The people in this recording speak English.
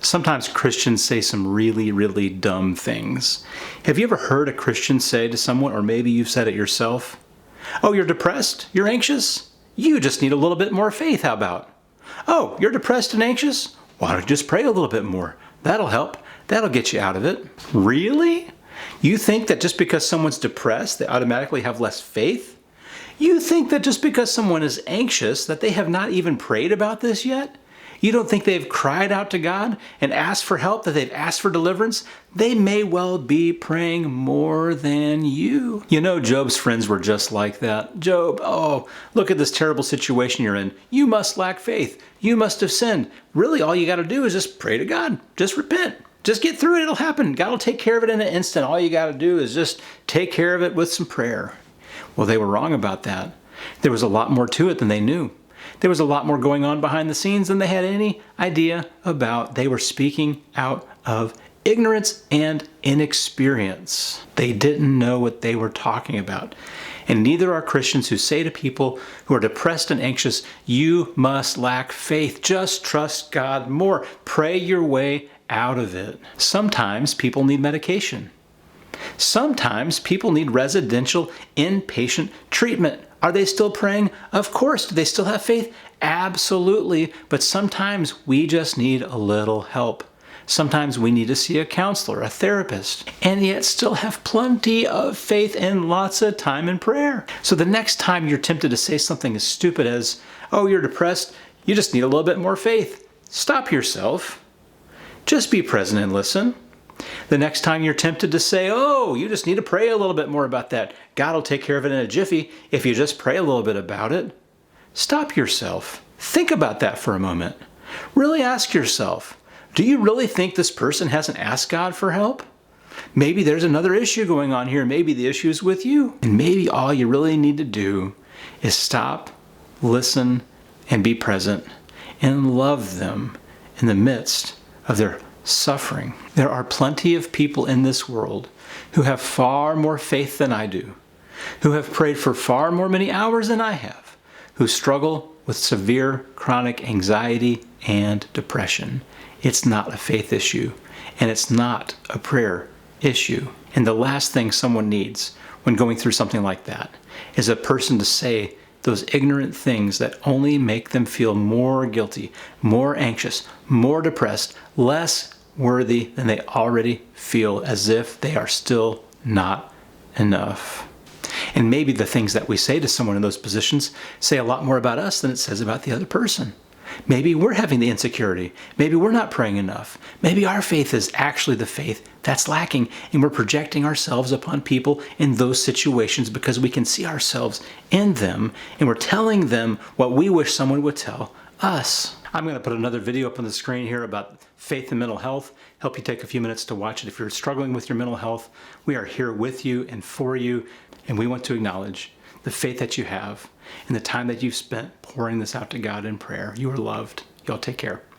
Sometimes Christians say some really, really dumb things. Have you ever heard a Christian say to someone, or maybe you've said it yourself, "Oh, you're depressed? You're anxious? You just need a little bit more faith, how about? Oh, you're depressed and anxious? Why don't you just pray a little bit more? That'll help. That'll get you out of it." Really? You think that just because someone's depressed, they automatically have less faith? You think that just because someone is anxious, that they have not even prayed about this yet? You don't think they've cried out to God and asked for help, that they've asked for deliverance? They may well be praying more than you. You know, Job's friends were just like that. "Job, oh, look at this terrible situation you're in. You must lack faith. You must have sinned. Really, all you got to do is just pray to God. Just repent. Just get through it. It'll happen. God will take care of it in an instant. All you got to do is just take care of it with some prayer." Well, they were wrong about that. There was a lot more to it than they knew. There was a lot more going on behind the scenes than they had any idea about. They were speaking out of ignorance and inexperience. They didn't know what they were talking about. And neither are Christians who say to people who are depressed and anxious, "You must lack faith. Just trust God more. Pray your way out of it." Sometimes people need medication. Sometimes people need residential inpatient treatment. Are they still praying? Of course. Do they still have faith? Absolutely. But sometimes we just need a little help. Sometimes we need to see a counselor, a therapist, and yet still have plenty of faith and lots of time in prayer. So the next time you're tempted to say something as stupid as, "Oh, you're depressed, you just need a little bit more faith," stop yourself. Just be present and listen. The next time you're tempted to say, "Oh, you just need to pray a little bit more about that. God will take care of it in a jiffy if you just pray a little bit about it," stop yourself. Think about that for a moment. Really ask yourself, do you really think this person hasn't asked God for help? Maybe there's another issue going on here. Maybe the issue is with you. And maybe all you really need to do is stop, listen, and be present and love them in the midst of their suffering. There are plenty of people in this world who have far more faith than I do, who have prayed for far more many hours than I have, who struggle with severe chronic anxiety and depression. It's not a faith issue, and it's not a prayer issue. And the last thing someone needs when going through something like that is a person to say those ignorant things that only make them feel more guilty, more anxious, more depressed, less worthy than they already feel, as if they are still not enough. And maybe the things that we say to someone in those positions say a lot more about us than it says about the other person. Maybe we're having the insecurity. Maybe we're not praying enough. Maybe our faith is actually the faith that's lacking, and we're projecting ourselves upon people in those situations because we can see ourselves in them, and we're telling them what we wish someone would tell us. I'm going to put another video up on the screen here about faith and mental health. Help you take a few minutes to watch it. If you're struggling with your mental health, we are here with you and for you, and we want to acknowledge the faith that you have and the time that you've spent pouring this out to God in prayer. You are loved. Y'all take care.